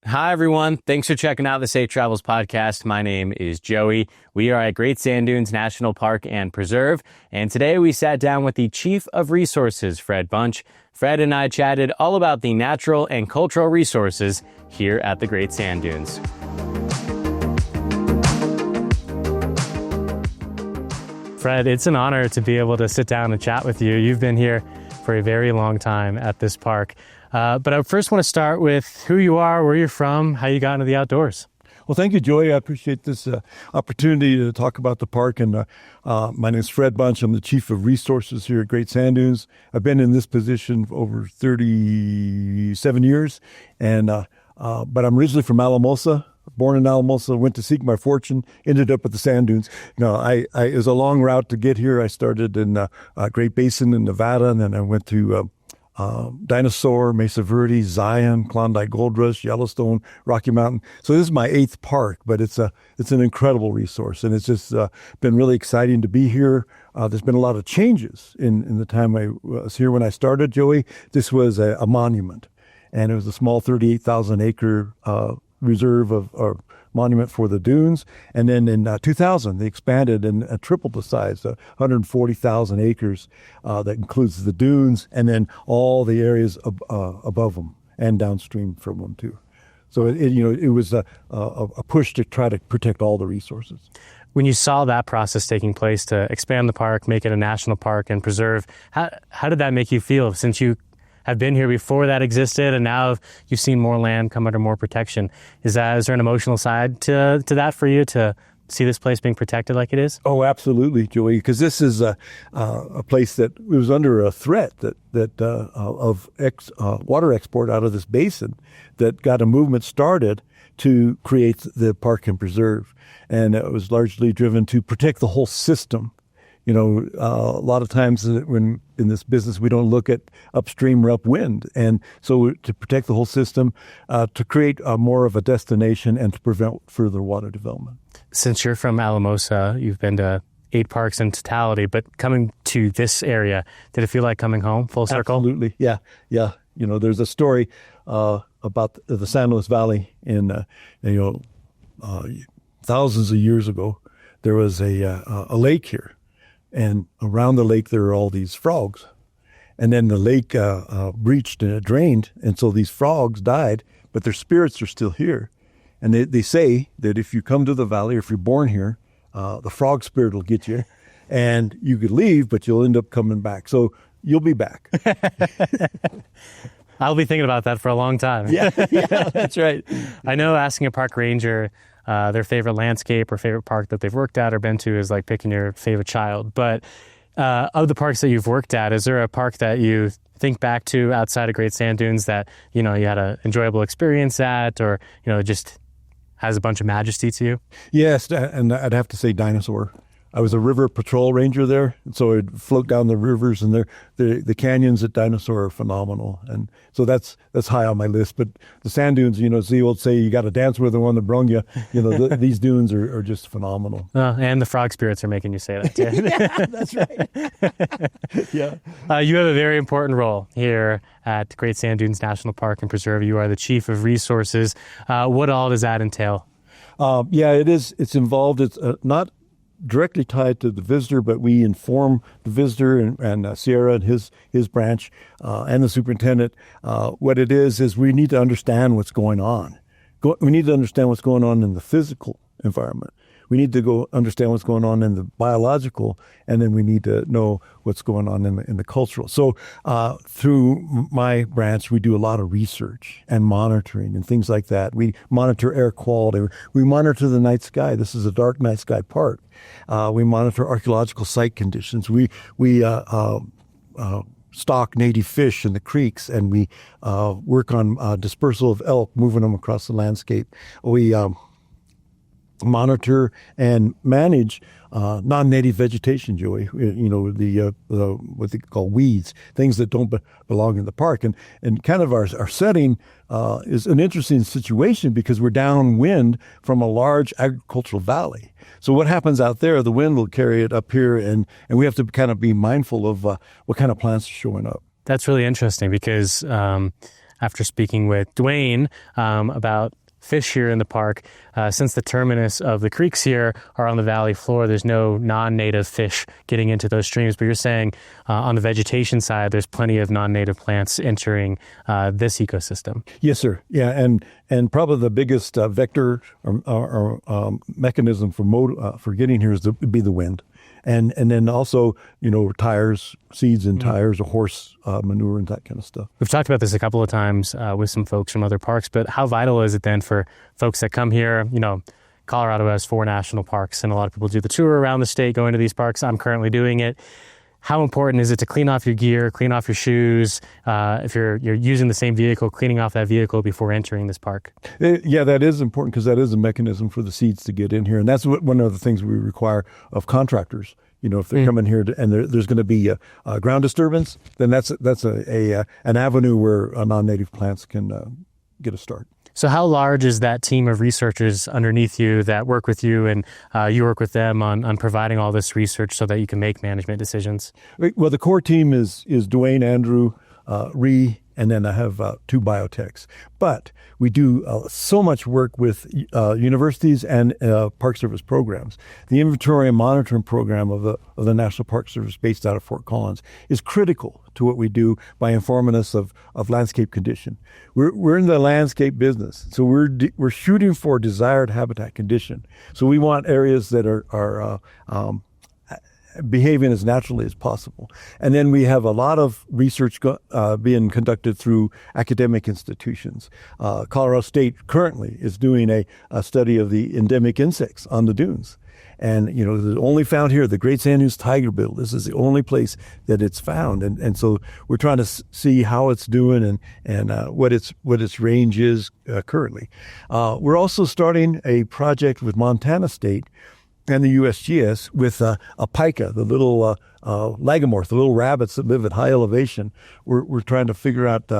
Hi, everyone. Thanks for checking out the Safe Travels podcast. My name is Joey. We are at Great Sand Dunes National Park and Preserve, and today we sat down with the Chief of Resources, Fred Bunch. Fred and I chatted all about the natural and cultural resources here at the Great Sand Dunes. Fred, it's an honor to be able to sit down and chat with you. You've been here for a very long time at this park. But I first want to start with who you are, where you're from, how you got into the outdoors. Well, thank you, Joey. I appreciate this opportunity to talk about the park. And my name is Fred Bunch. I'm the Chief of Resources here at Great Sand Dunes. I've been in this position for over 37 years. And but I'm originally from Alamosa. Born in Alamosa, went to seek my fortune, ended up at the Sand Dunes. It was a long route to get here. I started in Great Basin in Nevada, and then I went to Dinosaur, Mesa Verde, Zion, Klondike Gold Rush, Yellowstone, Rocky Mountain. So this is my 8th park, but it's an incredible resource, and it's just been really exciting to be here. There's been a lot of changes in the time I was here. When I started, Joey, this was a monument, and it was a small 38,000 acre reserve or monument for the dunes. And then in 2000, they expanded and tripled the size, 140,000 acres that includes the dunes and then all the areas above them and downstream from them too. So it was a push to try to protect all the resources. When you saw that process taking place to expand the park, make it a national park and preserve, how did that make you feel, since you have been here before that existed, and now you've seen more land come under more protection? Is there an emotional side to that for you, to see this place being protected like it is? Oh, absolutely, Joey, because this is a place that was under a threat of water export out of this basin that got a movement started to create the park and preserve. And it was largely driven to protect the whole system. A lot of times when in this business, we don't look at upstream or upwind. And so to protect the whole system, to create more of a destination and to prevent further water development. Since you're from Alamosa, you've been to 8 parks in totality, but coming to this area, did it feel like coming home, full circle? Absolutely, yeah. There's a story about the San Luis Valley in, thousands of years ago. There was a lake here. And around the lake, there are all these frogs. And then the lake breached and it drained. And so these frogs died, but their spirits are still here. And they say that if you come to the valley, or if you're born here, the frog spirit will get you. And you could leave, but you'll end up coming back. So you'll be back. I'll be thinking about that for a long time. Yeah, that's right. I know asking a park ranger their favorite landscape or favorite park that they've worked at or been to is like picking your favorite child. But of the parks that you've worked at, is there a park that you think back to outside of Great Sand Dunes that, you had an enjoyable experience at, or, just has a bunch of majesty to you? Yes, and I'd have to say Dinosaur. I was a river patrol ranger there, and so I'd float down the rivers, and the canyons at Dinosaur are phenomenal, and so that's high on my list. But the sand dunes, as the old say, you got to dance with the one that brung you. These dunes are just phenomenal. And the frog spirits are making you say that too. Yeah, that's right. Yeah. You have a very important role here at Great Sand Dunes National Park and Preserve. You are the Chief of Resources. What all does that entail? It is. It's involved. It's not directly tied to the visitor, but we inform the visitor and Sierra and his branch and the superintendent. What it is we need to understand what's going on. We need to understand what's going on in the physical environment. We need to go understand what's going on in the biological, and then we need to know what's going on in the cultural. So through my branch, we do a lot of research and monitoring and things like that. We monitor air quality. We monitor the night sky. This is a dark night sky park. We monitor archaeological site conditions. We stock native fish in the creeks, and we work on dispersal of elk, moving them across the landscape. We monitor and manage non-native vegetation, Joey. The what they call weeds, things that don't belong in the park, and kind of our setting is an interesting situation because we're downwind from a large agricultural valley. So what happens out there, the wind will carry it up here, and we have to kind of be mindful of what kind of plants are showing up. That's really interesting because after speaking with Dwayne about fish here in the park. Since the terminus of the creeks here are on the valley floor, there's no non-native fish getting into those streams. But you're saying on the vegetation side, there's plenty of non-native plants entering this ecosystem. Yes, sir. Yeah, and probably the biggest vector or mechanism for getting here would be the wind. And then also, tires, seeds and tires, or horse manure and that kind of stuff. We've talked about this a couple of times with some folks from other parks, but how vital is it then for folks that come here? Colorado has 4 national parks, and a lot of people do the tour around the state going to these parks. I'm currently doing it. How important is it to clean off your gear, clean off your shoes? If you're using the same vehicle, cleaning off that vehicle before entering this park? Yeah, that is important because that is a mechanism for the seeds to get in here. And that's one of the things we require of contractors. If they're coming here and there's going to be a ground disturbance, then that's an avenue where non-native plants can get a start. So how large is that team of researchers underneath you that work with you, and you work with them on providing all this research so that you can make management decisions? Well, the core team is Dwayne, Andrew, Ree, and then I have 2 biotechs. But we do so much work with universities and Park Service programs. The inventory and monitoring program of the National Park Service based out of Fort Collins is critical to what we do by informing us of landscape condition. We're in the landscape business, so we're shooting for desired habitat condition. So we want areas that are behaving as naturally as possible. And then we have a lot of research being conducted through academic institutions. Colorado State currently is doing a study of the endemic insects on the dunes. And, it's only found here, the great sand dunes tiger beetle. This is the only place that it's found. And so we're trying to see how it's doing and what its range is currently. We're also starting a project with Montana State and the USGS with a pika, the little lagomorph, the little rabbits that live at high elevation. We're trying to figure out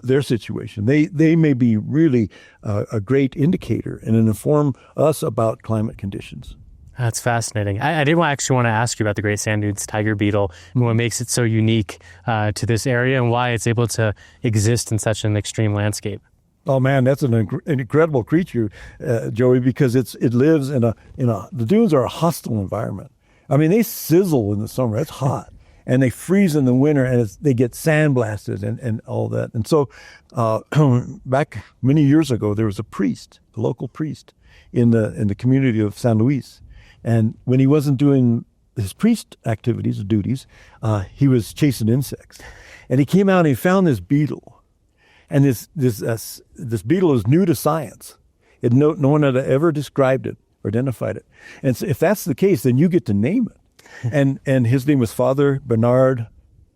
their situation. They may be really a great indicator and inform us about climate conditions. That's fascinating. I did actually want to ask you about the great sand dunes tiger beetle and what makes it so unique to this area and why it's able to exist in such an extreme landscape. Oh man, that's an incredible creature, Joey, because it lives in the dunes are a hostile environment. I mean, they sizzle in the summer; it's hot, and they freeze in the winter, and they get sandblasted and all that. And so, back many years ago, there was a local priest in the community of San Luis, and when he wasn't doing his priest activities or duties, he was chasing insects, and he came out and he found this beetle. And this beetle is new to science. No one had ever described it or identified it. And so if that's the case, then you get to name it. And his name was Father Bernard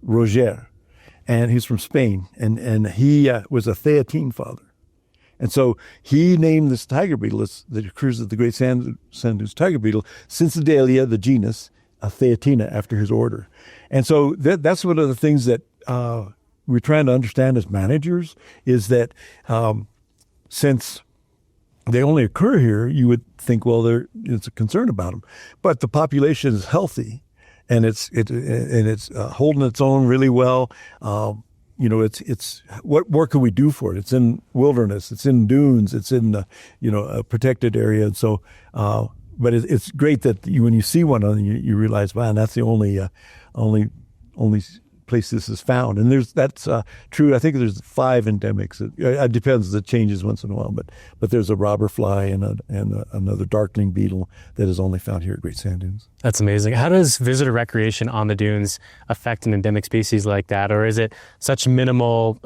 Roger, and he's from Spain. And he was a Theatine father. And so he named this tiger beetle that occurs at the Great Sand Dunes tiger beetle, Cincidalia, the genus, Theatina, after his order. And so that's one of the things that we're trying to understand as managers is that since they only occur here, you would think, well, it's a concern about them. But the population is healthy, and it's holding its own really well. It's what more can we do for it? It's in wilderness, it's in dunes, it's in a protected area, and so. But it's great that when you see one, you realize, wow, that's the only place this is found. And that's true. I think there's 5 endemics. It depends. It changes once in a while. But there's a robber fly and another darkling beetle that is only found here at Great Sand Dunes. That's amazing. How does visitor recreation on the dunes affect an endemic species like that? Or is it such minimal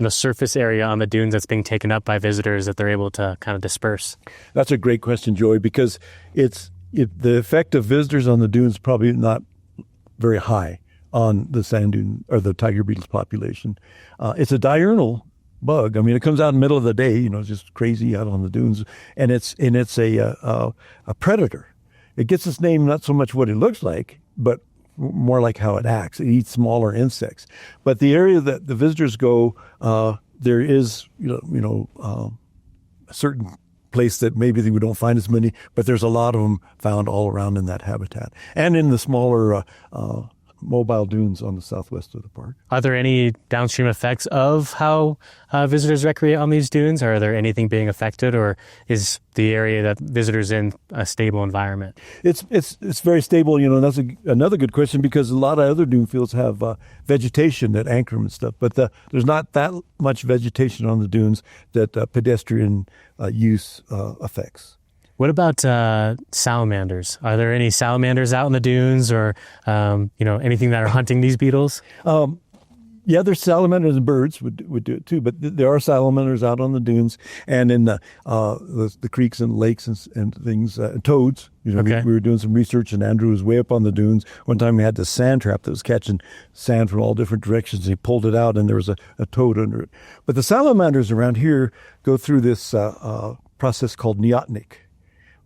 surface area on the dunes that's being taken up by visitors that they're able to kind of disperse? That's a great question, Joey, because the effect of visitors on the dunes is probably not very high on the sand dune or the tiger beetle's population. It's a diurnal bug. I mean, it comes out in the middle of the day, it's just crazy out on the dunes, and it's a predator. It gets its name not so much what it looks like, but more like how it acts. It eats smaller insects. But the area that the visitors go, there is a certain place that maybe we don't find as many, but there's a lot of them found all around in that habitat and in the smaller mobile dunes on the southwest of the park. Are there any downstream effects of how visitors recreate on these dunes? Are there anything being affected, or is the area that visitors in a stable environment? It's very stable. That's another good question, because a lot of other dune fields have vegetation that anchor them and stuff, but there's not that much vegetation on the dunes that pedestrian use affects. What about salamanders? Are there any salamanders out in the dunes, or anything that are hunting these beetles? Yeah, there's salamanders, and birds would do it too. But there are salamanders out on the dunes and in the creeks and lakes and things. Toads. Okay. We were doing some research, and Andrew was way up on the dunes. One time we had this sand trap that was catching sand from all different directions. He pulled it out, and there was a toad under it. But the salamanders around here go through this process called neotenic,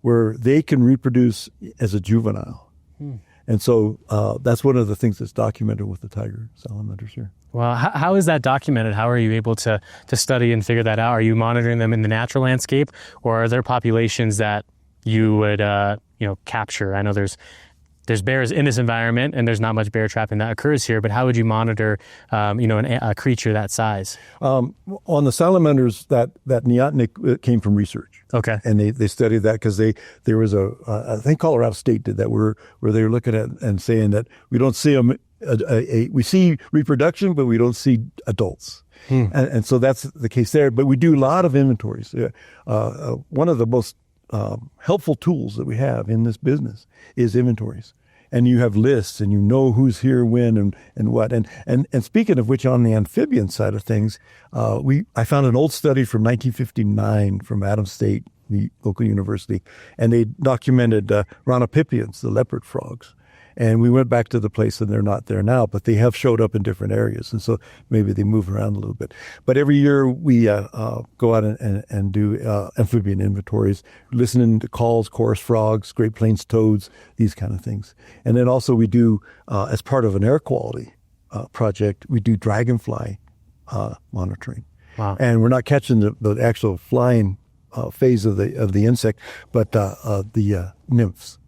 where they can reproduce as a juvenile. And so that's one of the things that's documented with the tiger salamanders here. Well, how is that documented? How are you able to study and figure that out? Are you monitoring them in the natural landscape, or are there populations that you would capture? I know there's bears in this environment, and there's not much bear trapping that occurs here, but how would you monitor a creature that size? On the salamanders, that neotenic came from research. Okay. And they studied that because there was I think Colorado State did that, where they were looking at and saying that we don't see them, we see reproduction, but we don't see adults. And so that's the case there. But we do a lot of inventories. One of the most helpful tools that we have in this business is inventories. And you have lists, and you know who's here, when, and what. And speaking of which, on the amphibian side of things, I found an old study from 1959 from Adams State, the local university, and they documented Rhinopipians, the leopard frogs. And we went back to the place, and they're not there now, but they have showed up in different areas. And so maybe they move around a little bit. But every year we go out and do amphibian inventories, listening to calls, chorus frogs, Great Plains toads, these kind of things. And then also we do, as part of an air quality project, we do dragonfly monitoring. Wow. And we're not catching the actual flying phase of the insect, but the nymphs.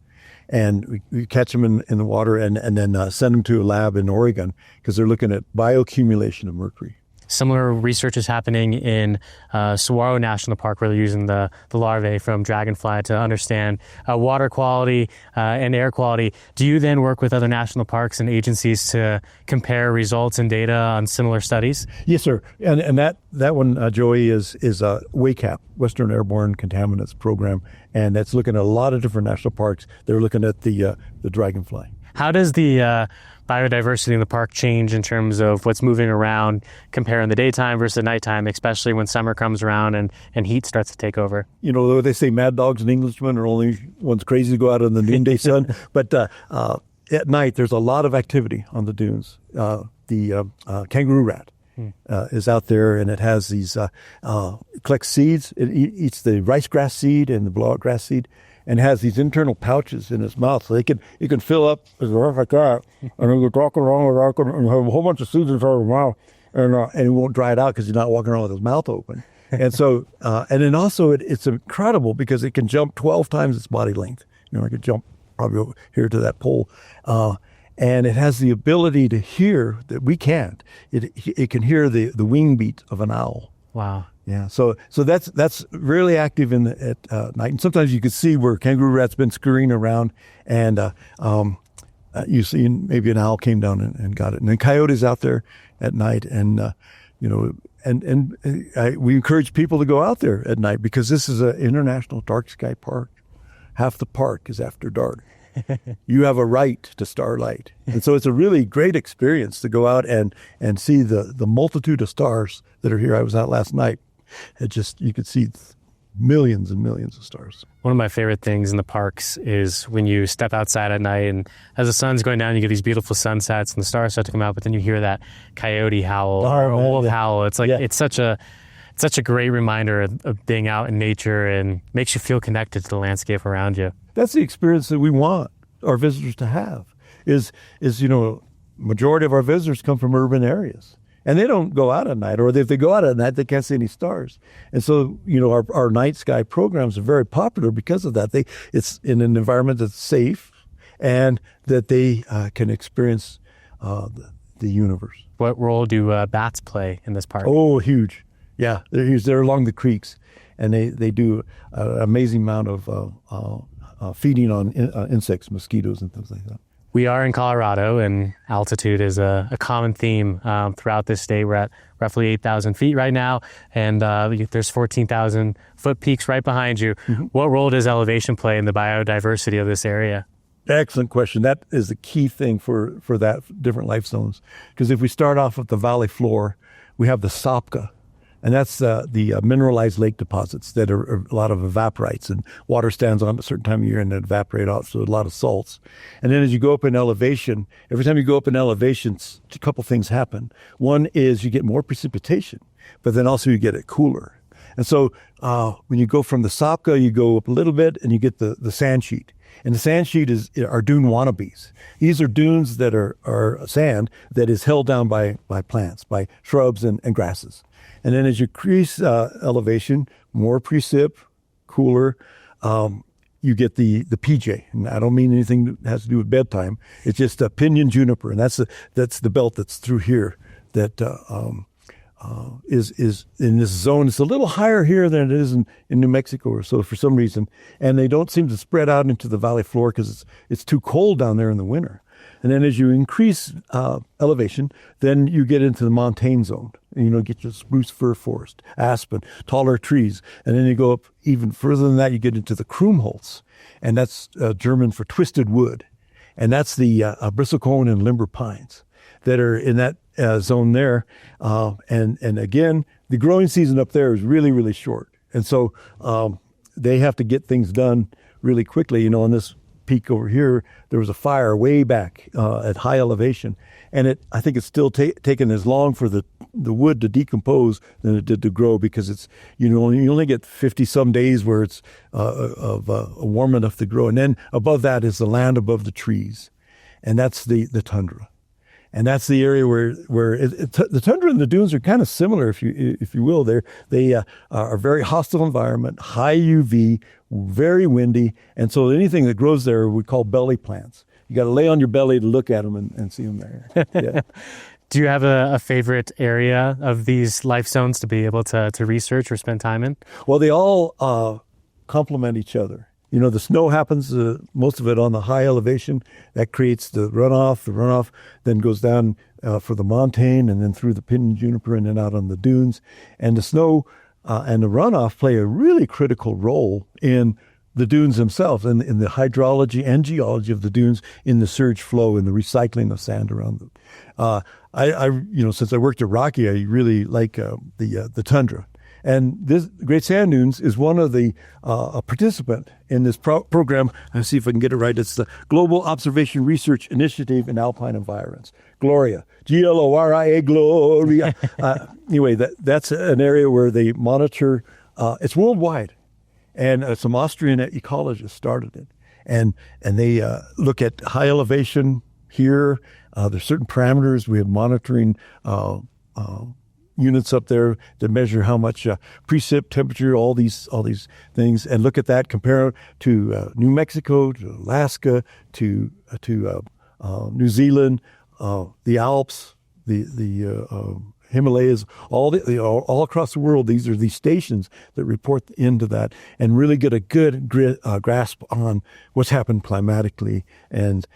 And we catch them in the water and then send them to a lab in Oregon, because they're looking at bioaccumulation of mercury. Similar research is happening in Saguaro National Park, where they're using the larvae from dragonfly to understand water quality and air quality. Do you then work with other national parks and agencies to compare results and data on similar studies? Yes, sir. And that one, Joey, is WACAP, Western Airborne Contaminants Program, and that's looking at a lot of different national parks. They're looking at the dragonfly. How does the biodiversity in the park change in terms of what's moving around, comparing the daytime versus the nighttime, especially when summer comes around and heat starts to take over? They say mad dogs and Englishmen are only ones crazy to go out in the noonday sun. But at night, there's a lot of activity on the dunes. The kangaroo rat is out there, and it has these, collects seeds. It eats the rice grass seed and the blowout grass seed, and has these internal pouches in his mouth, so it can fill up his mouth like that, and then you're walking around with that, and have a whole bunch of seeds inside his mouth, and he won't dry it out because he's not walking around with his mouth open. And so, and then also it's incredible because it can jump 12 times its body length. It could jump probably over here to that pole, and it has the ability to hear that we can't. It can hear the wing beat of an owl. Wow. Yeah, so that's really active at night, and sometimes you can see where kangaroo rat's been scurrying around, and you see maybe an owl came down and got it, and then coyotes out there at night, and we encourage people to go out there at night, because this is an international dark sky park. Half the park is after dark. You have a right to starlight, and so it's a really great experience to go out and see the multitude of stars that are here. I was out last night. You could see millions and millions of stars. One of my favorite things in the parks is when you step outside at night, and as the sun's going down, you get these beautiful sunsets and the stars start to come out, but then you hear that coyote howl or wolf howl. It's like, it's such a great reminder of being out in nature, and makes you feel connected to the landscape around you. That's the experience that we want our visitors to have, is majority of our visitors come from urban areas. And they don't go out at night, or if they go out at night, they can't see any stars. And so, our night sky programs are very popular because of that. It's in an environment that's safe, and that they can experience the universe. What role do bats play in this park? Oh, huge. Yeah, they're huge. They're along the creeks, and they do an amazing amount of feeding on insects, mosquitoes, and things like that. We are in Colorado, and altitude is a common theme throughout this state. We're at roughly 8,000 feet right now, and there's 14,000 foot peaks right behind you. Mm-hmm. What role does elevation play in the biodiversity of this area? Excellent question. That is the key thing for that different life zones. Because if we start off with the valley floor, we have the Sopka, and that's the mineralized lake deposits that are a lot of evaporites, and water stands on at a certain time of year and then evaporate off, so a lot of salts. And then as you go up in elevation, every time you go up in elevation, a couple things happen. One is you get more precipitation, but then also you get it cooler. And so when you go from the Sopka, you go up a little bit and you get the sand sheet. And the sand sheet are dune wannabes. These are dunes that are sand that is held down by plants, by shrubs and grasses. And then as you increase elevation, more precip, cooler, you get the PJ. And I don't mean anything that has to do with bedtime. It's just a pinyon juniper, and that's the belt that's through here that is in this zone. It's a little higher here than it is in New Mexico or so for some reason, and they don't seem to spread out into the valley floor because it's too cold down there in the winter. And then as you increase elevation, then you get into the montane zone. And, get your spruce fir forest, aspen, taller trees. And then you go up even further than that, you get into the Krummholz. And that's German for twisted wood. And that's the bristlecone and limber pines that are in that zone there. And again, the growing season up there is really, really short. And so they have to get things done really quickly. On this peak over here, there was a fire way back at high elevation. And I think it's still taken as long for the wood to decompose than it did to grow, because it's, you only get 50 some days where it's warm enough to grow. And then above that is the land above the trees. And that's the tundra. And that's the area where the tundra and the dunes are kind of similar, if you will. They are a very hostile environment, high UV, very windy, and so anything that grows there we call belly plants. You got to lay on your belly to look at them and see them there. Yeah. Do you have a favorite area of these life zones to be able to research or spend time in? Well, they all complement each other. The snow happens, most of it on the high elevation. That creates the runoff. The runoff then goes down for the montane and then through the pinyon juniper and then out on the dunes. And the snow and the runoff play a really critical role in the dunes themselves and in the hydrology and geology of the dunes, in the surge flow and the recycling of sand around them. Since I worked at Rocky, I really like the tundra. And this Great Sand Dunes is one of the a participant in this program. Let's see if I can get it right. It's the Global Observation Research Initiative in Alpine Environs. GLORIA, GLORIA, Gloria. Anyway, that's an area where they monitor. It's worldwide, and some Austrian ecologists started it, and they look at high elevation here. There's certain parameters. We have monitoring units up there to measure how much precip, temperature, all these things, and look at that, compare it to New Mexico, to Alaska, to New Zealand, the Alps, the Himalayas, all across the world. These are these stations that report into that and really get a good grasp on what's happened climatically and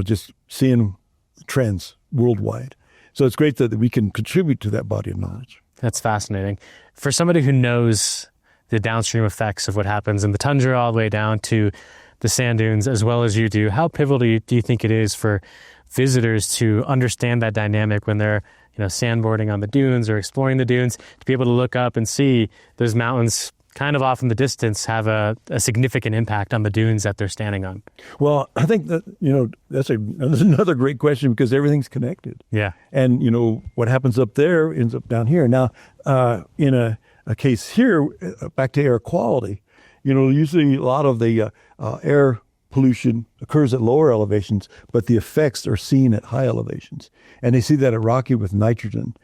just seeing trends worldwide. So it's great that we can contribute to that body of knowledge. That's fascinating. For somebody who knows the downstream effects of what happens in the tundra all the way down to the sand dunes, as well as you do, how pivotal do you think it is for visitors to understand that dynamic when they're sandboarding on the dunes or exploring the dunes, to be able to look up and see those mountains kind of off in the distance have a significant impact on the dunes that they're standing on? Well, I think that, that's another great question, because everything's connected. Yeah. And, what happens up there ends up down here. Now, in a case here, back to air quality, usually a lot of the air pollution occurs at lower elevations, but the effects are seen at high elevations. And they see that at Rocky with nitrogen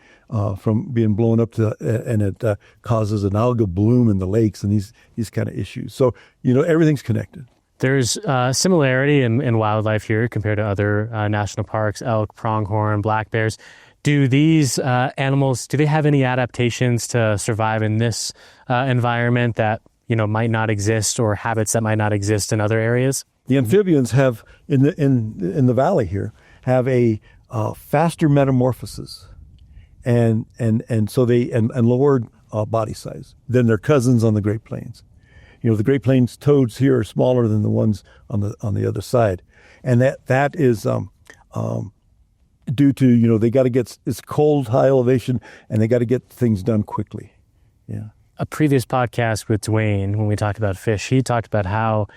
from being blown up and it causes an algal bloom in the lakes and these kind of issues. So, everything's connected. There's similarity in wildlife here compared to other national parks, elk, pronghorn, black bears. Do these animals, do they have any adaptations to survive in this environment that, might not exist, or habits that might not exist in other areas? The amphibians have, in the valley here, have a faster metamorphosis and so they lowered body size than their cousins on the Great Plains. The Great Plains toads here are smaller than the ones on the other side, and that is due to they got to get, it's cold, high elevation, and they got to get things done quickly. Yeah. A previous podcast with Dwayne, when we talked about fish, he talked about how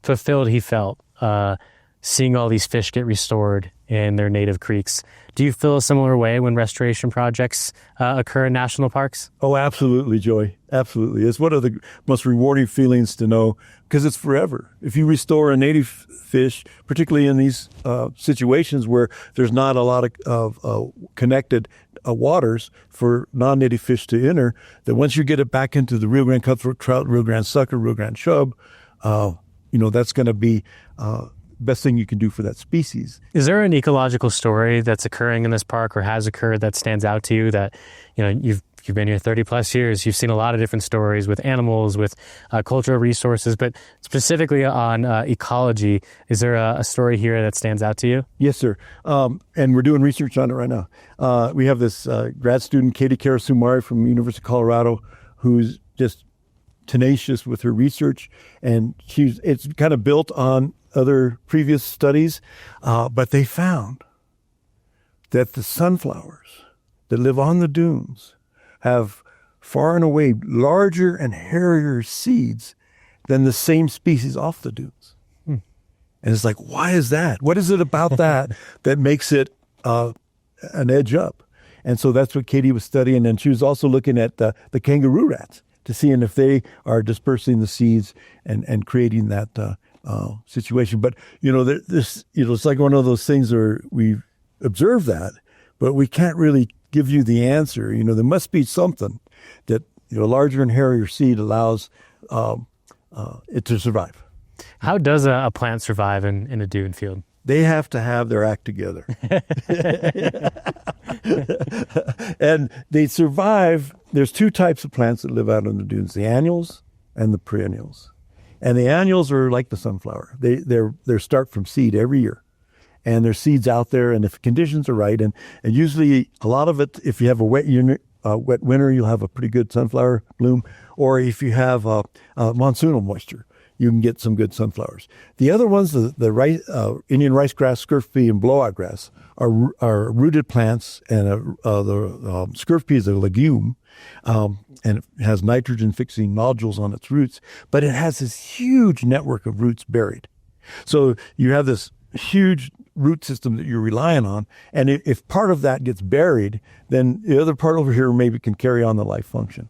fulfilled he felt seeing all these fish get restored in their native creeks. Do you feel a similar way when restoration projects occur in national parks? Oh, absolutely, Joey. Absolutely. It's one of the most rewarding feelings to know, because it's forever. If you restore a native fish, particularly in these situations where there's not a lot of connected waters for non-native fish to enter, that once you get it back into the Rio Grande cutthroat trout, Rio Grande sucker, Rio Grande chub, that's going to be best thing you can do for that species. Is there an ecological story that's occurring in this park or has occurred that stands out to you that, you've been here 30 plus years, you've seen a lot of different stories with animals, with cultural resources, but specifically on ecology, is there a story here that stands out to you? Yes, sir. And we're doing research on it right now. We have this grad student, Katie Karasumari from the University of Colorado, who's just tenacious with her research, and it's kind of built on other previous studies, but they found that the sunflowers that live on the dunes have far and away larger and hairier seeds than the same species off the dunes. And it's like, why is that? What is it about that makes it an edge up? And so that's what Katie was studying, and she was also looking at the kangaroo rats to seeing if they are dispersing the seeds and creating that situation. But it's like one of those things where we observe that, but we can't really give you the answer. There must be something that a larger and hairier seed allows it to survive. How does a plant survive in a dune field? They have to have their act together. And they survive. There's two types of plants that live out on the dunes, the annuals and the perennials. And the annuals are like the sunflower. They start from seed every year. And there's seeds out there, and if conditions are right, and usually a lot of it, if you have a wet winter, you'll have a pretty good sunflower bloom. Or if you have monsoonal moisture, you can get some good sunflowers. The other ones, the rice, Indian rice grass, scurf pea, and blowout grass, are rooted plants, and the scurf pea is a legume, and it has nitrogen-fixing nodules on its roots, but it has this huge network of roots buried. So you have this huge root system that you're relying on, and if part of that gets buried, then the other part over here maybe can carry on the life function.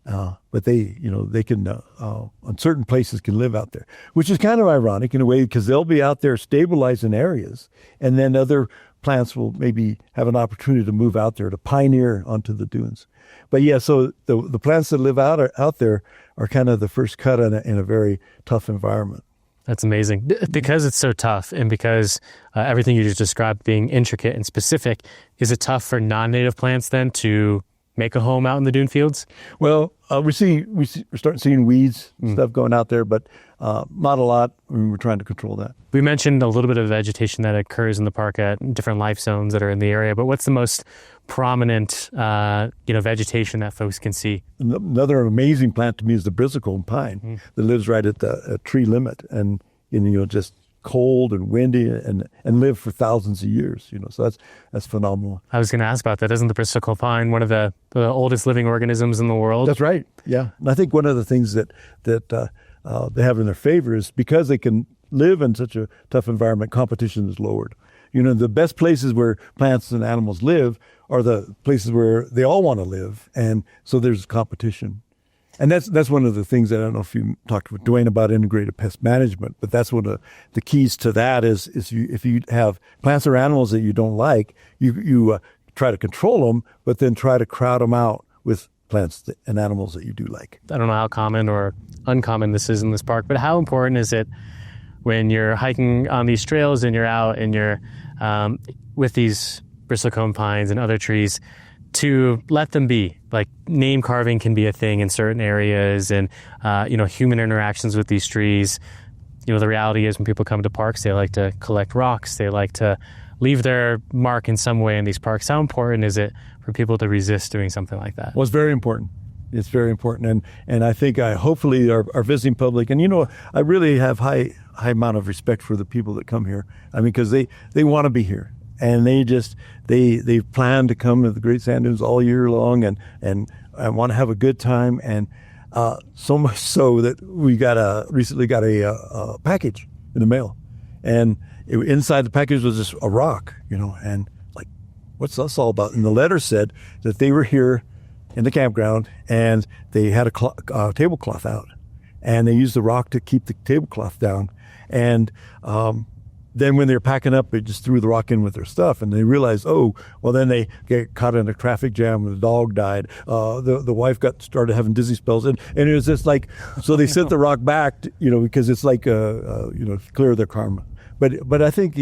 But they can, on certain places, can live out there, which is kind of ironic in a way, because they'll be out there stabilizing areas, and then other plants will maybe have an opportunity to move out there to pioneer onto the dunes. But yeah, so the plants that live out there are kind of the first cut in a very tough environment. That's amazing. Because it's so tough, and because everything you just described being intricate and specific, is it tough for non-native plants then to make a home out in the dune fields? Well, we're starting seeing weeds and stuff going out there, but not a lot. We're trying to control that. We mentioned a little bit of vegetation that occurs in the park at different life zones that are in the area, but what's the most prominent vegetation that folks can see? Another amazing plant to me is the bristlecone pine that lives right at the tree limit, and just cold and windy and live for thousands of years. So that's phenomenal. I was going to ask about that. Isn't the bristlecone pine one of the oldest living organisms in the world? That's right. Yeah, and I think one of the things that they have in their favor is because they can live in such a tough environment, competition is lowered. The best places where plants and animals live are the places where they all want to live, and so there's competition. And that's one of the things that I don't know if you talked with Dwayne about integrated pest management, but that's one of the keys to that is if you have plants or animals that you don't like, you try to control them, but then try to crowd them out with plants and animals that you do like. I don't know how common or uncommon this is in this park, but how important is it when you're hiking on these trails and you're out and you're with these bristlecone pines and other trees to let them be? Like, name carving can be a thing in certain areas, and human interactions with these trees. The reality is when people come to parks, they like to collect rocks. They like to leave their mark in some way in these parks. How important is it for people to resist doing something like that? Well, it's very important. It's very important. And I think hopefully our visiting public, and I really have high amount of respect for the people that come here. I mean, because they want to be here. And they plan to come to the Great Sand Dunes all year long and want to have a good time. And so much so that we recently got a package in the mail. And inside the package was just a rock, and like, what's this all about? And the letter said that they were here in the campground and they had a tablecloth out, and they used the rock to keep the tablecloth down. And then when they were packing up, they just threw the rock in with their stuff, and they realized, then they get caught in a traffic jam and the dog died. The wife started having dizzy spells, and it was just like, so they sent the rock back, because it's like, clear their karma. But I think,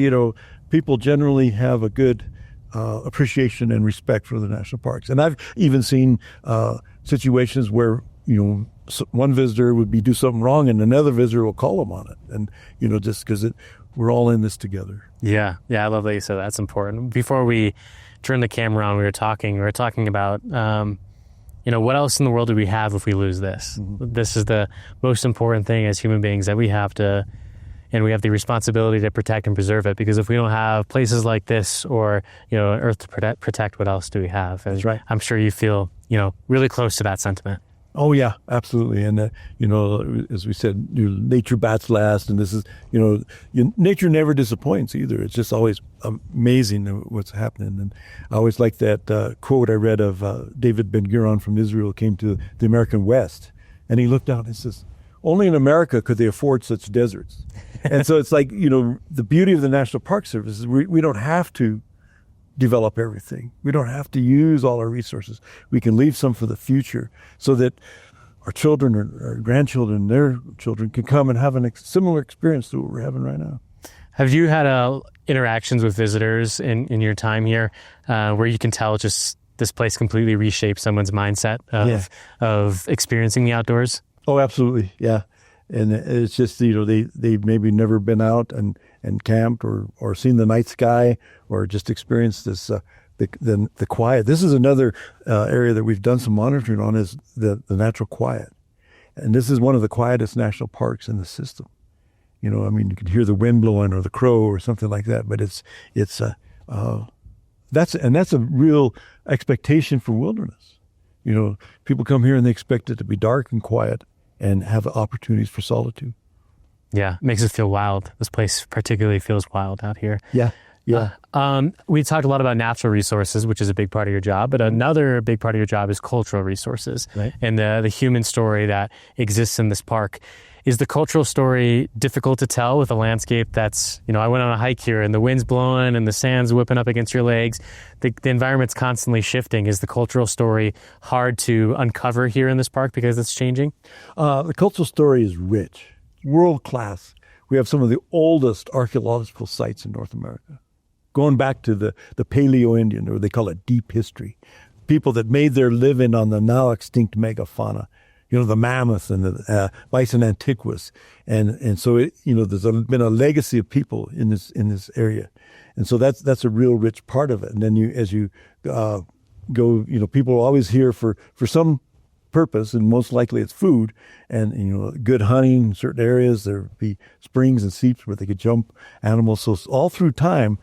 people generally have a good appreciation and respect for the national parks. And I've even seen situations where, one visitor would do something wrong and another visitor will call them on it. And, just because we're all in this together. Yeah. I love that you said that's important. Before we turned the camera on, we were talking about, what else in the world do we have if we lose this? Mm-hmm. This is the most important thing as human beings that we have to, and we have the responsibility to protect and preserve it, because if we don't have places like this or, Earth to protect, what else do we have? And that's right. I'm sure you feel, really close to that sentiment. Oh yeah, absolutely. And as we said, nature bats last, and this is, nature never disappoints either. It's just always amazing what's happening. And I always like that quote I read of David Ben-Gurion from Israel came to the American West, and he looked out and says, only in America could they afford such deserts. And so it's like, the beauty of the National Park Service is we don't have to develop everything. We don't have to use all our resources. We can leave some for the future so that our children or our grandchildren, their children can come and have a similar experience to what we're having right now. Have you had interactions with visitors in your time here where you can tell just this place completely reshaped someone's mindset of experiencing the outdoors? Oh, absolutely. Yeah. And it's just, they've maybe never been out and camped or seen the night sky or just experienced this, the quiet. This is another area that we've done some monitoring on, is the natural quiet. And this is one of the quietest national parks in the system. You could hear the wind blowing or the crow or something like that, but that's a real expectation for wilderness. People come here and they expect it to be dark and quiet and have opportunities for solitude. Yeah, it makes it feel wild. This place particularly feels wild out here. Yeah. We talked a lot about natural resources, which is a big part of your job, but another big part of your job is cultural resources, right? And the human story that exists in this park. Is the cultural story difficult to tell with a landscape that's, I went on a hike here and the wind's blowing and the sand's whipping up against your legs. The environment's constantly shifting. Is the cultural story hard to uncover here in this park because it's changing? The cultural story is rich, world class. We have some of the oldest archaeological sites in North America, going back to the Paleo-Indian, or they call it deep history. People that made their living on the now extinct megafauna. The mammoth and the bison antiquus, and so there's been a legacy of people in this area, and so that's a real rich part of it. And then as you go, people are always here for some purpose, and most likely it's food, and good hunting in certain areas. There be springs and seeps where they could jump animals. So all through time,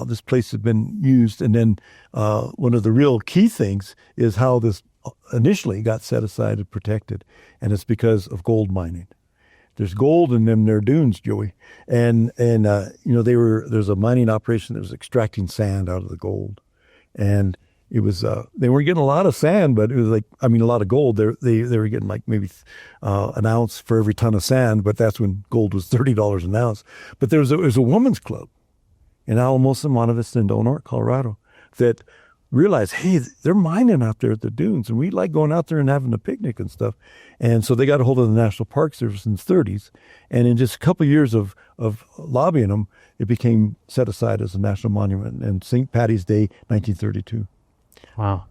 this place has been used. And then one of the real key things is how this initially got set aside and protected, and it's because of gold mining. There's gold in them there dunes, Joey, and there's a mining operation that was extracting sand out of the gold, and it was they weren't getting a lot of sand, but it was a lot of gold. They were getting maybe an ounce for every ton of sand, but that's when gold was $30 an ounce. But there was a women's club in Alamosa, Monte Vista, and Del Norte, Colorado, that realized, hey, they're mining out there at the dunes, and we like going out there and having a picnic and stuff. And so they got a hold of the National Park Service in the 30s, and in just a couple of years of lobbying them, it became set aside as a national monument. And St. Patty's Day, 1932. Wow.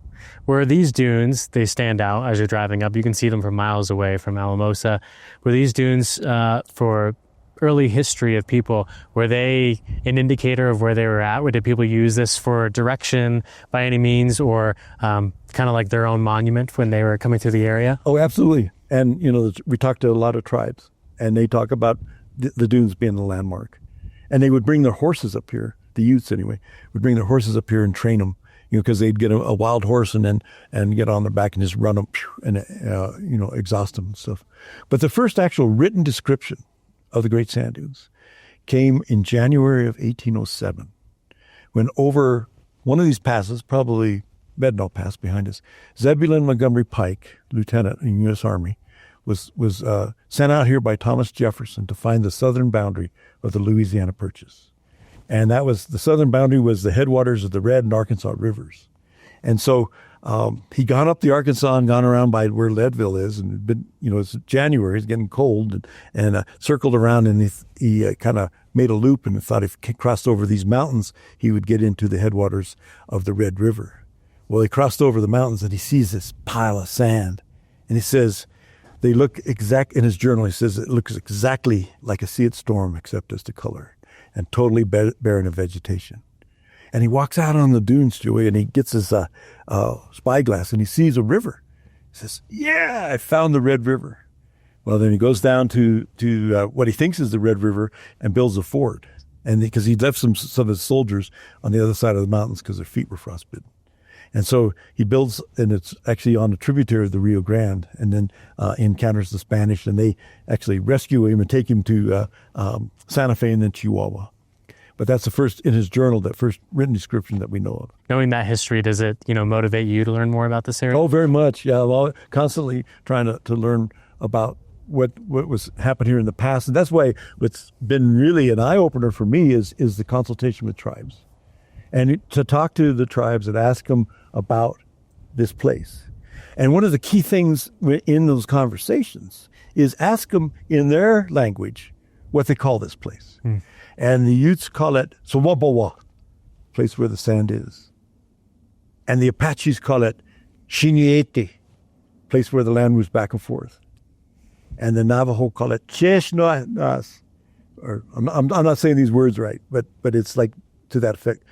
Were these dunes, they stand out as you're driving up. You can see them from miles away from Alamosa. Were these dunes for early history of people, were they an indicator of where they were at? Or did people use this for direction by any means, or kind of like their own monument when they were coming through the area? Oh, absolutely. And, we talked to a lot of tribes, and they talk about the dunes being the landmark. And they would bring their horses up here, the Utes anyway, would bring their horses up here and train them, because they'd get a wild horse and get on their back and just run them and, exhaust them and stuff. But the first actual written description of the Great Sand Dunes came in January of 1807, when over one of these passes, probably Bednall Pass behind us, Zebulon Montgomery Pike, lieutenant in the U.S. Army, was sent out here by Thomas Jefferson to find the southern boundary of the Louisiana Purchase. And that was, the southern boundary was the headwaters of the Red and Arkansas rivers. And so he gone up the Arkansas and gone around by where Leadville is, and been, it's January, it's getting cold, and circled around, and he kind of made a loop and thought if he crossed over these mountains, he would get into the headwaters of the Red River. Well, he crossed over the mountains and he sees this pile of sand, and he says, they look in his journal, he says, it looks exactly like a sea at storm except as to color, and totally barren of vegetation. And he walks out on the dunes, Joey, and he gets his spyglass, and he sees a river. He says, yeah, I found the Red River. Well, then he goes down to what he thinks is the Red River and builds a fort. And because he left some of his soldiers on the other side of the mountains because their feet were frostbitten. And so he builds, and it's actually on a tributary of the Rio Grande, and then encounters the Spanish, and they actually rescue him and take him to Santa Fe and then Chihuahua. But that's the first, in his journal, that first written description that we know of. Knowing that history, does it, motivate you to learn more about this area? Oh, very much. Yeah, I'm constantly trying to learn about what was happened here in the past. And that's why what's been really an eye-opener for me is the consultation with tribes. And to talk to the tribes and ask them about this place. And one of the key things in those conversations is ask them in their language what they call this place. And the Utes call it Sawabawa, place where the sand is. And the Apaches call it Shiniete, place where the land moves back and forth. And the Navajo call it Cheshnoas, or I'm not saying these words right, but it's like to that effect,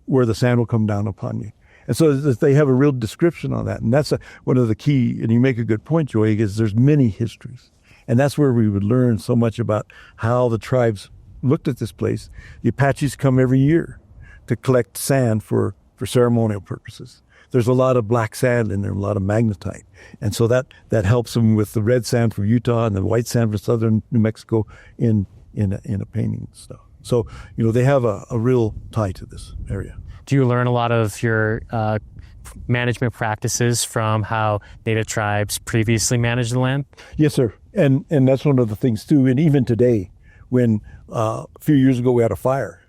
where the sand will come down upon you. And so they have a real description on that. And that's one of the key, and you make a good point, Joey, is there's many histories. And that's where we would learn so much about how the tribes looked at this place. The Apaches come every year to collect sand for ceremonial purposes. There's a lot of black sand in there, a lot of magnetite. And so that helps them with the red sand from Utah and the white sand from southern New Mexico in a painting and stuff. So, they have a real tie to this area. Do you learn a lot of your management practices from how Native tribes previously managed the land? Yes, sir. And that's one of the things, too. And even today, when a few years ago we had a fire,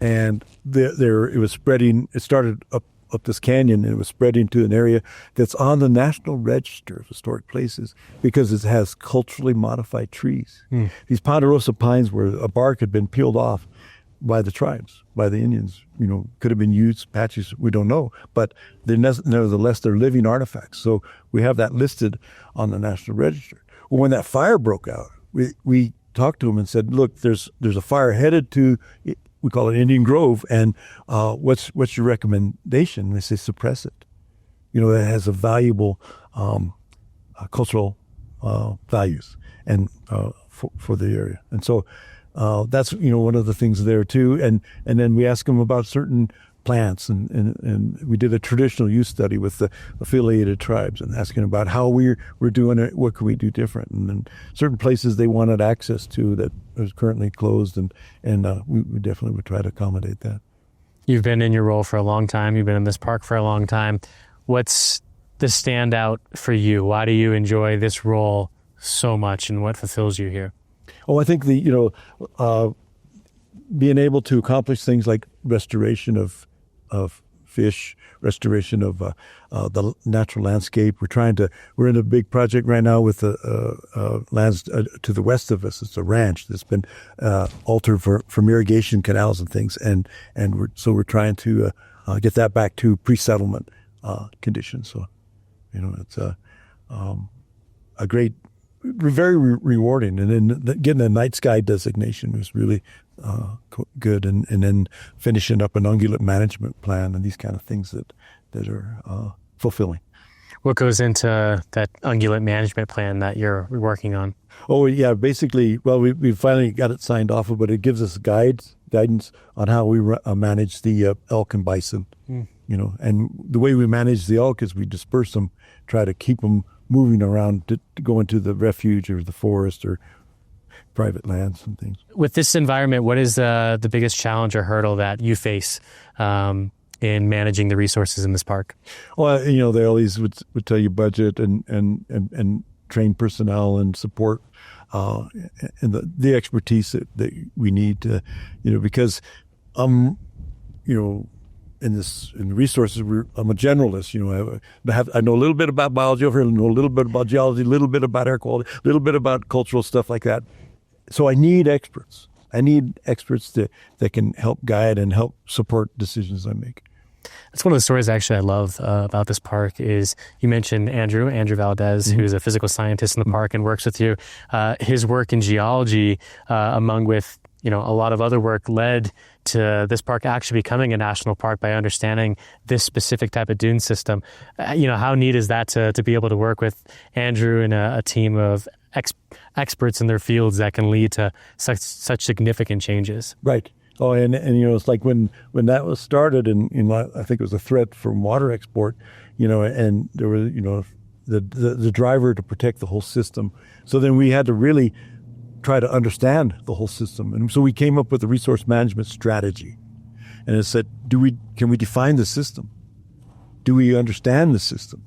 and it was spreading, it started up this canyon, and it was spreading to an area that's on the National Register of Historic Places because it has culturally modified trees. These ponderosa pines where a bark had been peeled off by the tribes, by the Indians, could have been Utes, Apaches, we don't know, but nevertheless, they're living artifacts. So we have that listed on the National Register. Well, when that fire broke out, we talked to them and said, look, there's a fire headed to, we call it Indian Grove, and what's your recommendation? And they say, suppress it. It has a valuable cultural values and for the area. And so that's one of the things there too. And then we ask them about certain plants, and we did a traditional use study with the affiliated tribes and asking about how we're doing it, what can we do different, and then certain places they wanted access to that is currently closed, and we definitely would try to accommodate that. You've been in your role for a long time. You've been in this park for a long time. What's the standout for you? Why do you enjoy this role so much, and what fulfills you here? Oh, I think being able to accomplish things like restoration of fish, restoration of the natural landscape. We're in a big project right now with the lands to the west of us. It's a ranch that's been altered from irrigation canals and things, and we're trying to get that back to pre-settlement conditions. So, it's a great, very rewarding, and then getting a night sky designation was really good, and then finishing up an ungulate management plan and these kind of things that are fulfilling. What goes into that ungulate management plan that you're working on? Oh yeah, basically, well, we finally got it signed off, but it gives us guidance on how we manage the elk and bison. And the way we manage the elk is we disperse them, try to keep them moving around to go into the refuge or the forest or private lands and things. With this environment, what is the biggest challenge or hurdle that you face in managing the resources in this park? Well, they always would tell you budget and trained personnel and support and the expertise that we need to, because in the resources, I'm a generalist. I know a little bit about biology over here, I know a little bit about geology, a little bit about air quality, a little bit about cultural stuff like that. So I need experts. I need experts that can help guide and help support decisions I make. That's one of the stories actually I love about this park is you mentioned Andrew Valdez, who's a physical scientist in the park and works with you. His work in geology, among with a lot of other work, led to this park actually becoming a national park by understanding this specific type of dune system. How neat is that to be able to work with Andrew and a team of experts in their fields that can lead to such significant changes? Right. Oh, and it's like when that was started, and I think it was a threat from water export, and there was the driver to protect the whole system. So then we had to really try to understand the whole system, and so we came up with a resource management strategy, and it said, can we define the system? Do we understand the system?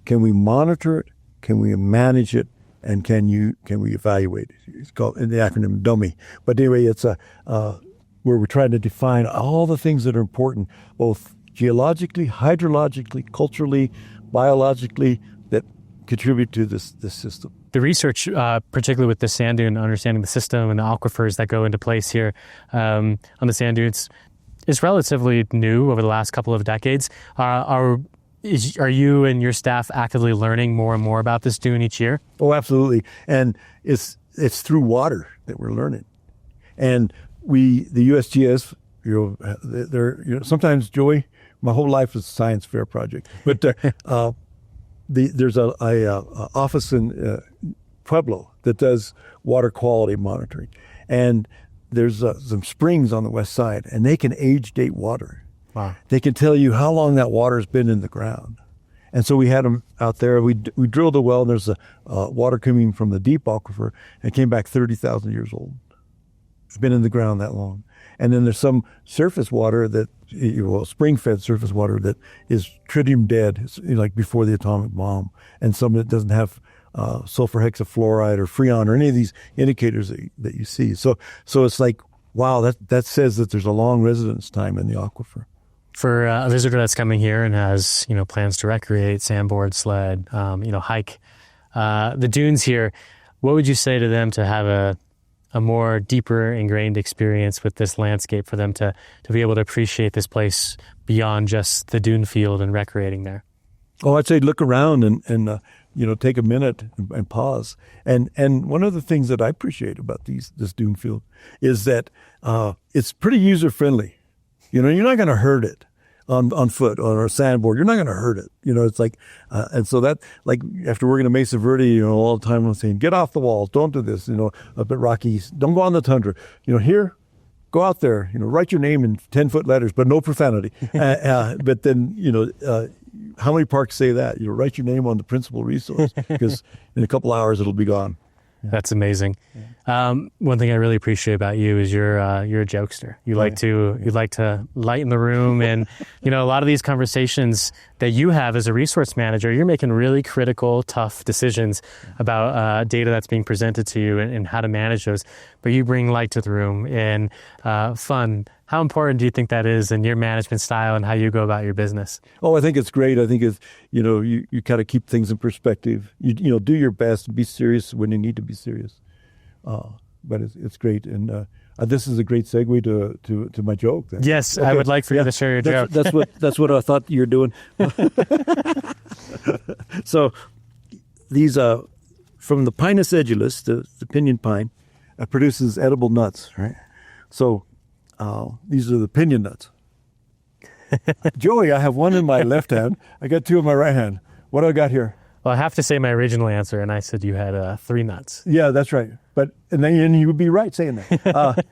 Can we monitor it? Can we manage it? And can we evaluate it? It's called in the acronym DUMMY. But anyway, it's where we're trying to define all the things that are important, both geologically, hydrologically, culturally, biologically, that contribute to this system. The research, particularly with the sand dune, understanding the system and the aquifers that go into place here on the sand dunes, is relatively new over the last couple of decades. Are you and your staff actively learning more and more about this dune each year? Oh, absolutely. And it's through water that we're learning. And the USGS, they're sometimes, Joey, my whole life is a science fair project, but there's a office in Pueblo that does water quality monitoring, and there's some springs on the west side, and they can age date water. Wow. They can tell you how long that water has been in the ground. And so we had them out there. We drilled a well, and there's water coming from the deep aquifer, and it came back 30,000 years old. It's been in the ground that long. And then there's some surface water spring-fed surface water that is tritium dead, it's like before the atomic bomb, and some that doesn't have sulfur hexafluoride or freon or any of these indicators that you see. So it's like, wow, that says that there's a long residence time in the aquifer. For a visitor that's coming here and has plans to recreate, sandboard, sled, hike the dunes here, what would you say to them to have a more deeper ingrained experience with this landscape, for them to be able to appreciate this place beyond just the dune field and recreating there? Oh, I'd say look around and take a minute and pause. And one of the things that I appreciate about this dune field is that it's pretty user friendly. You're not going to hurt it on foot or a sandboard. You're not going to hurt it. It's like, and so that, like after working at Mesa Verde, all the time I'm saying, get off the walls, don't do this. Up at Rockies, don't go on the tundra. Here, go out there. Write your name in 10-foot letters, but no profanity. But then how many parks say that? Write your name on the principal resource, because in a couple hours it'll be gone. Yeah. That's amazing. Yeah. One thing I really appreciate about you is you're a jokester. You like to lighten the room, and a lot of these conversations that you have as a resource manager, you're making really critical, tough decisions about data that's being presented to you and how to manage those. But you bring light to the room and fun How important do you think that is in your management style and how you go about your business? Oh, I think it's great. I think it's, you kind of keep things in perspective. You do your best, be serious when you need to be serious. But it's great. And this is a great segue to my joke. Then. Yes, Okay. I would like for you to share your joke. That's what I thought you were doing. So these from the Pinus edulis, the pinyon pine, produces edible nuts, right? So these are the pinyon nuts. Joey, I have one in my left hand. I got two in my right hand. What do I got here? Well, I have to say my original answer, and I said you had 3 nuts. Yeah, that's right. And then you would be right saying that.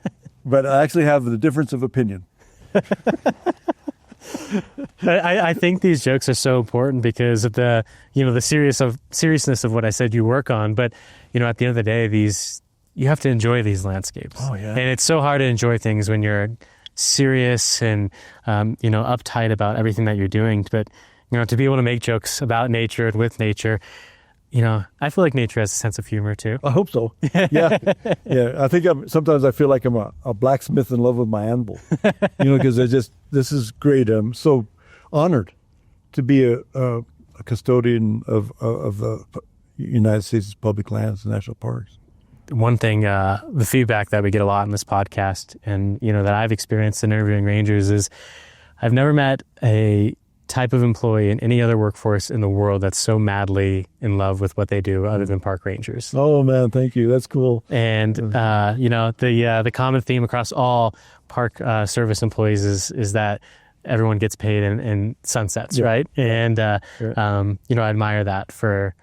But I actually have the difference of opinion. I think these jokes are so important because of the seriousness of what I said you work on. But at the end of the day, you have to enjoy these landscapes. Oh yeah. And it's so hard to enjoy things when you're serious and uptight about everything that you're doing. But to be able to make jokes about nature and with nature, I feel like nature has a sense of humor too. I hope so. Yeah. I think sometimes I feel like I'm a blacksmith in love with my anvil. Because this is great. I'm so honored to be a custodian of the United States public lands and national parks. One thing, the feedback that we get a lot in this podcast, and that I've experienced in interviewing rangers, is I've never met a type of employee in any other workforce in the world that's so madly in love with what they do other than park rangers. Oh man, thank you. That's cool. And the common theme across all park service employees is that everyone gets paid in sunsets, right? And I admire that for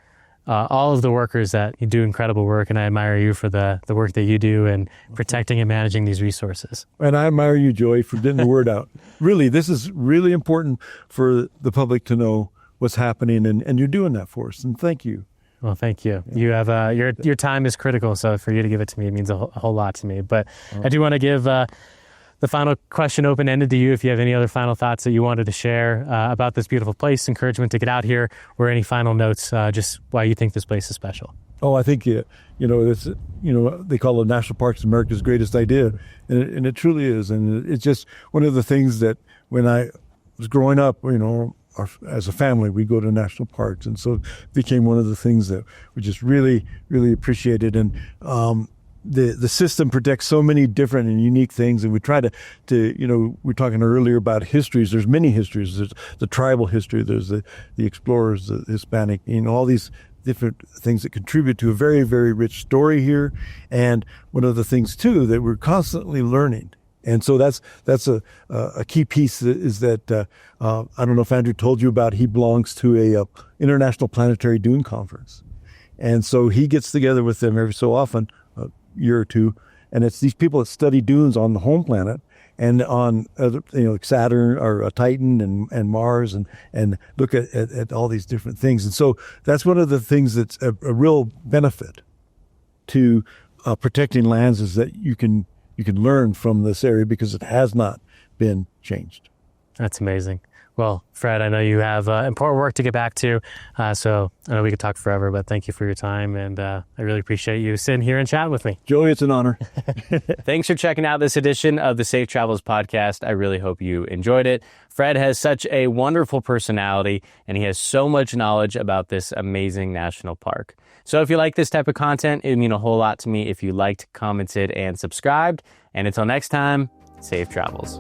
all of the workers that you do incredible work, and I admire you for the work that you do in protecting and managing these resources. And I admire you, Joey, for getting the word out. Really, this is really important for the public to know what's happening, and you're doing that for us, and thank you. Well, thank you. You have your time is critical, so for you to give it to me, it means a whole lot to me. But I do want to give the final question open-ended to you. If you have any other final thoughts that you wanted to share about this beautiful place, encouragement to get out here, or any final notes, just why you think this place is special. Oh, I think it's they call it national parks America's greatest idea, and it truly is. And it's just one of the things that when I was growing up, as a family, we go to national parks, and so it became one of the things that we just really, really appreciated. And the system protects so many different and unique things, and we try to we were talking earlier about histories. There's many histories. There's the tribal history. There's the explorers, the Hispanic, all these different things that contribute to a very, very rich story here. And one of the things too that we're constantly learning. And so that's a key piece is that I don't know if Andrew told you about. He belongs to a International Planetary Dune Conference, and so he gets together with them every so often. Year or two, and it's these people that study dunes on the home planet and on other, like Saturn or Titan and Mars, and look at all these different things. And so that's one of the things that's a real benefit to protecting lands, is that you can learn from this area because it has not been changed. That's amazing. Well, Fred, I know you have important work to get back to, so I know we could talk forever, but thank you for your time, and I really appreciate you sitting here and chatting with me. Joey, it's an honor. Thanks for checking out this edition of the Safe Travels podcast. I really hope you enjoyed it. Fred has such a wonderful personality, and he has so much knowledge about this amazing national park. So if you like this type of content, it would mean a whole lot to me if you liked, commented, and subscribed. And until next time, safe travels.